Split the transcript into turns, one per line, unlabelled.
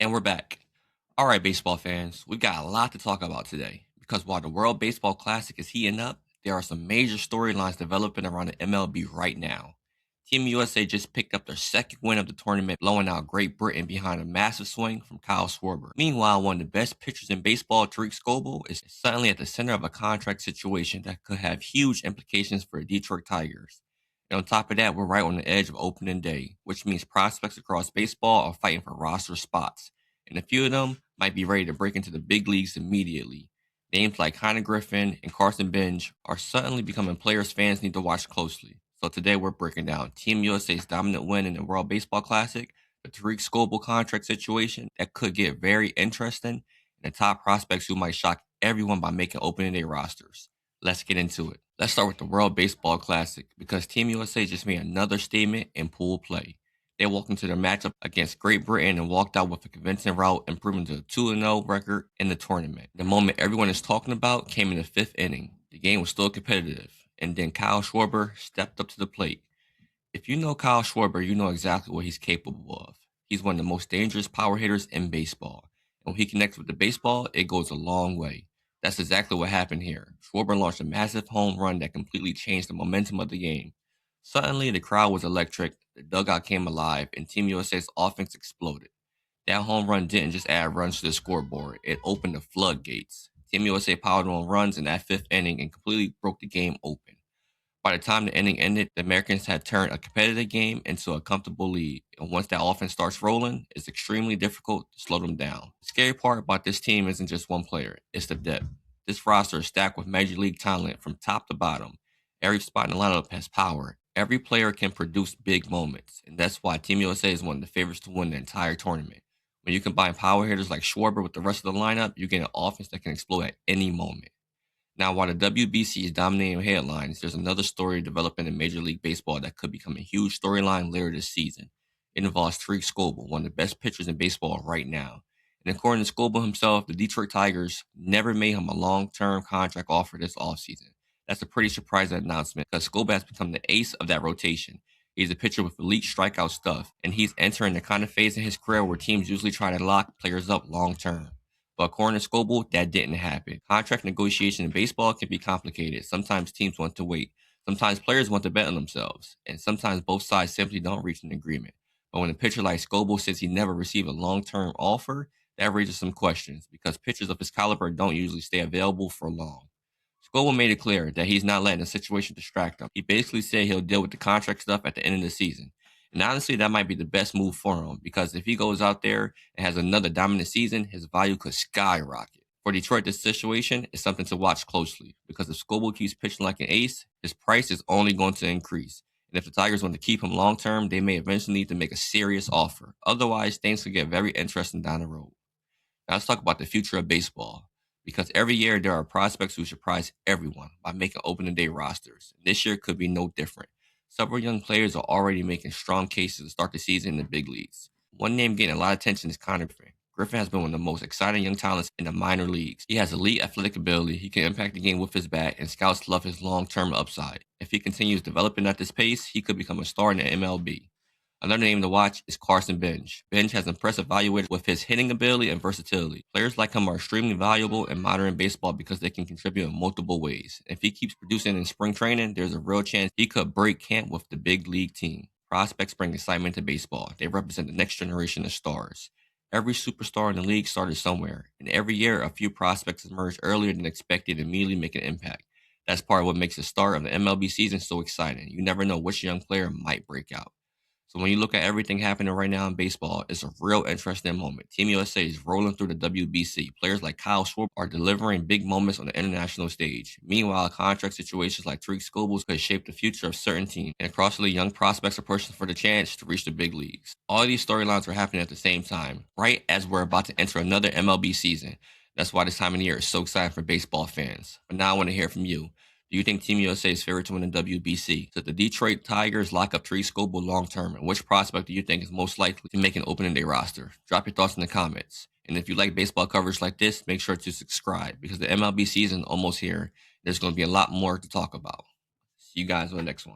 And we're back. All right, baseball fans, we've got a lot to talk about today because while the World Baseball Classic is heating up, there are some major storylines developing around the MLB right now. Team USA just picked up their second win of the tournament, blowing out Great Britain behind a massive swing from Kyle Schwarber. Meanwhile, one of the best pitchers in baseball, Tarik Skubal, is suddenly at the center of a contract situation that could have huge implications for the Detroit Tigers. And on top of that, we're right on the edge of opening day, which means prospects across baseball are fighting for roster spots, and a few of them might be ready to break into the big leagues immediately. Names like Konnor, Griffin, and Carson Benge are suddenly becoming players fans need to watch closely. So today we're breaking down Team USA's dominant win in the World Baseball Classic, the Tarik Skubal contract situation that could get very interesting, and the top prospects who might shock everyone by making opening day rosters. Let's get into it. Let's start with the World Baseball Classic because Team USA just made another statement in pool play. They walked into their matchup against Great Britain and walked out with a convincing rout, improving to a 2-0 record in the tournament. The moment everyone is talking about came in the fifth inning. The game was still competitive, and then Kyle Schwarber stepped up to the plate. If you know Kyle Schwarber, you know exactly what he's capable of. He's one of the most dangerous power hitters in baseball. And when he connects with the baseball, it goes a long way. That's exactly what happened here. Schwarber launched a massive home run that completely changed the momentum of the game. Suddenly, the crowd was electric, the dugout came alive, and Team USA's offense exploded. That home run didn't just add runs to the scoreboard, it opened the floodgates. Team USA powered on runs in that fifth inning and completely broke the game open. By the time the inning ended, the Americans had turned a competitive game into a comfortable lead. And once that offense starts rolling, it's extremely difficult to slow them down. The scary part about this team isn't just one player, it's the depth. This roster is stacked with major league talent from top to bottom. Every spot in the lineup has power. Every player can produce big moments. And that's why Team USA is one of the favorites to win the entire tournament. When you combine power hitters like Schwarber with the rest of the lineup, you get an offense that can explode at any moment. Now, while the WBC is dominating headlines, there's another story developing in Major League Baseball that could become a huge storyline later this season. It involves Tarik Skubal, one of the best pitchers in baseball right now. And according to Skubal himself, the Detroit Tigers never made him a long-term contract offer this offseason. That's a pretty surprising announcement because Skubal has become the ace of that rotation. He's a pitcher with elite strikeout stuff, and he's entering the kind of phase in his career where teams usually try to lock players up long-term. But according to Skubal, that didn't happen. Contract negotiation in baseball can be complicated. Sometimes teams want to wait. Sometimes players want to bet on themselves. And sometimes both sides simply don't reach an agreement. But when a pitcher like Skubal says he never received a long-term offer, that raises some questions because pitchers of his caliber don't usually stay available for long. Skubal made it clear that he's not letting the situation distract him. He basically said he'll deal with the contract stuff at the end of the season. And honestly, that might be the best move for him because if he goes out there and has another dominant season, his value could skyrocket. For Detroit, this situation is something to watch closely because if Skubal keeps pitching like an ace, his price is only going to increase. And if the Tigers want to keep him long term, they may eventually need to make a serious offer. Otherwise, things could get very interesting down the road. Now let's talk about the future of baseball. Because every year there are prospects who surprise everyone by making opening day rosters. This year could be no different. Several young players are already making strong cases to start the season in the big leagues. One name getting a lot of attention is Konnor. Griffin has been one of the most exciting young talents in the minor leagues. He has elite athletic ability, he can impact the game with his bat, and scouts love his long-term upside. If he continues developing at this pace, he could become a star in the MLB. Another name to watch is Carson Benge. Benge has impressive value with his hitting ability and versatility. Players like him are extremely valuable in modern baseball because they can contribute in multiple ways. If he keeps producing in spring training, there's a real chance he could break camp with the big league team. Prospects bring excitement to baseball. They represent the next generation of stars. Every superstar in the league started somewhere, and every year a few prospects emerge earlier than expected and immediately make an impact. That's part of what makes the start of the MLB season so exciting. You never know which young player might break out. So when you look at everything happening right now in baseball, it's a real interesting moment. Team USA is rolling through the WBC. Players like Kyle Schwarber are delivering big moments on the international stage. Meanwhile, contract situations like Tarik Skubal could shape the future of certain teams. And across the league, young prospects are pushing for the chance to reach the big leagues. All these storylines are happening at the same time, right as we're about to enter another MLB season. That's why this time of the year is so exciting for baseball fans. But now I want to hear from you. Do you think Team USA is favored to win the WBC? Should the Detroit Tigers lock up Tarik Skubal long term? And which prospect do you think is most likely to make an opening day roster? Drop your thoughts in the comments. And if you like baseball coverage like this, make sure to subscribe because the MLB season is almost here. There's going to be a lot more to talk about. See you guys on the next one.